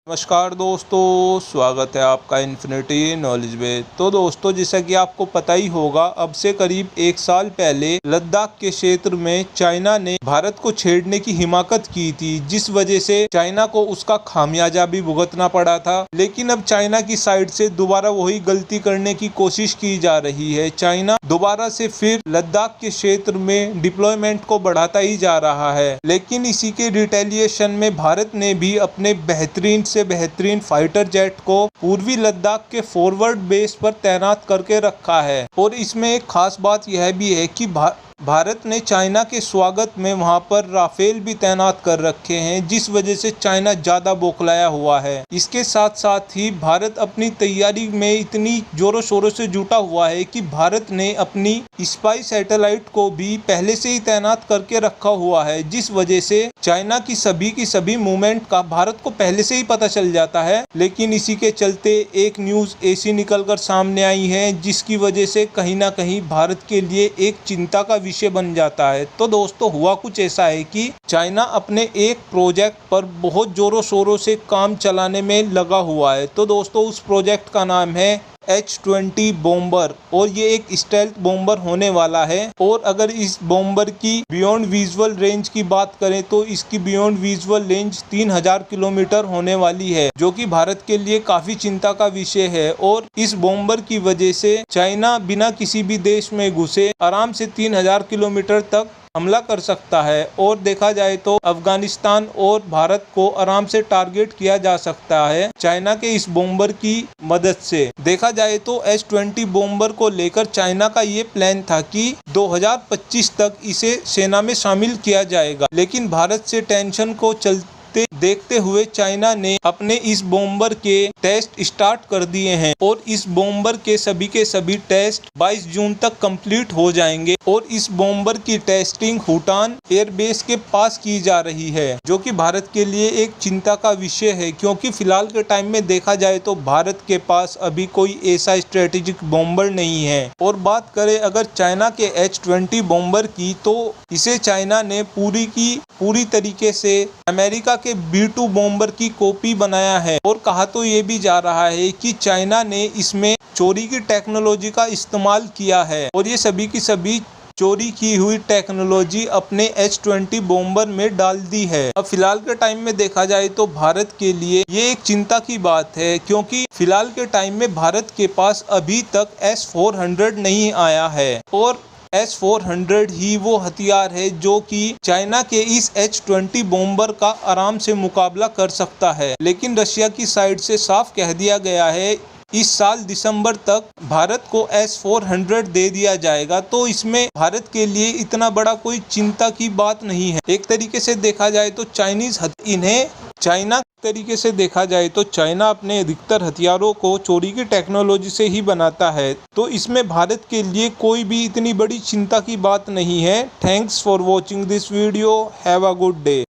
नमस्कार दोस्तों, स्वागत है आपका इन्फिनिटी नॉलेज में। तो दोस्तों, जैसा कि आपको पता ही होगा, अब से करीब 1 साल पहले लद्दाख के क्षेत्र में चाइना ने भारत को छेड़ने की हिमाकत की थी, जिस वजह से चाइना को उसका खामियाजा भी भुगतना पड़ा था। लेकिन अब चाइना की साइड से दोबारा वही गलती करने की कोशिश की जा रही है। चाइना दोबारा से फिर लद्दाख के क्षेत्र में डिप्लॉयमेंट को बढ़ाता ही जा रहा है। लेकिन इसी के रिटेलिएशन में भारत ने भी अपने बेहतरीन फाइटर जेट को पूर्वी लद्दाख के फॉरवर्ड बेस पर तैनात करके रखा है। और इसमें एक खास बात यह भी है कि भारत ने चाइना के स्वागत में वहां पर राफेल भी तैनात कर रखे हैं, जिस वजह से चाइना ज्यादा बौखलाया हुआ है। इसके साथ साथ ही भारत अपनी तैयारी में इतनी जोरों शोरों से जुटा हुआ है कि भारत ने अपनी स्पाई सैटेलाइट को भी पहले से ही तैनात करके रखा हुआ है, जिस वजह से चाइना की सभी मूवमेंट का भारत को पहले से ही पता चल जाता है। लेकिन इसी के चलते एक न्यूज ऐसी निकलकर सामने आई है, जिसकी वजह से कहीं ना कहीं भारत के लिए एक चिंता का विषय बन जाता है। तो दोस्तों, हुआ कुछ ऐसा है कि चाइना अपने एक प्रोजेक्ट पर बहुत जोरों शोरों से काम चलाने में लगा हुआ है। तो दोस्तों, उस प्रोजेक्ट का नाम है H-20 बॉम्बर, और ये एक स्टेल्थ बॉम्बर होने वाला है। और अगर इस बॉम्बर की बियॉन्ड विजुअल रेंज की बात करें तो इसकी बियॉन्ड विजुअल रेंज 3000 किलोमीटर होने वाली है, जो कि भारत के लिए काफी चिंता का विषय है। और इस बॉम्बर की वजह से चाइना बिना किसी भी देश में घुसे आराम से 3000 किलोमीटर तक हमला कर सकता है। और देखा जाए तो अफगानिस्तान और भारत को आराम से टारगेट किया जा सकता है चाइना के इस बॉम्बर की मदद से। देखा जाए तो H-20 बॉम्बर को लेकर चाइना का ये प्लान था कि 2025 तक इसे सेना में शामिल किया जाएगा। लेकिन भारत से टेंशन को देखते हुए चाइना ने अपने इस बॉम्बर के टेस्ट स्टार्ट कर दिए हैं। और इस बॉम्बर के सभी टेस्ट 22 जून तक कंप्लीट हो जाएंगे। और इस बॉम्बर की टेस्टिंग हुटान एयरबेस के पास की जा रही है, जो कि भारत के लिए एक चिंता का विषय है, क्योंकि फिलहाल के टाइम में देखा जाए तो भारत के पास अभी कोई ऐसा स्ट्रेटेजिक बॉम्बर नहीं है। और बात करें अगर चाइना के H-20 बॉम्बर की, तो इसे चाइना ने पूरी तरीके से अमेरिका के B-2 बॉम्बर की कॉपी बनाया है। और कहा तो ये भी जा रहा है कि चाइना ने इसमें चोरी की टेक्नोलॉजी का इस्तेमाल किया है, और ये सभी की सभी चोरी की हुई टेक्नोलॉजी अपने H-20 बॉम्बर में डाल दी है। अब फिलहाल के टाइम में देखा जाए तो भारत के लिए ये एक चिंता की बात है, क्योंकि फिलहाल के टाइम में भारत के पास अभी तक S-400 नहीं आया है। और S-400 ही वो हथियार है जो कि चाइना के इस H-20 बॉम्बर का आराम से मुकाबला कर सकता है। लेकिन रशिया की साइड से साफ कह दिया गया है इस साल दिसंबर तक भारत को S-400 दे दिया जाएगा। तो इसमें भारत के लिए इतना बड़ा कोई चिंता की बात नहीं है। एक तरीके से देखा जाए तो चाइना अपने अधिकतर हथियारों को चोरी की टेक्नोलॉजी से ही बनाता है। तो इसमें भारत के लिए कोई भी इतनी बड़ी चिंता की बात नहीं है। Thanks for watching this video. Have a good day.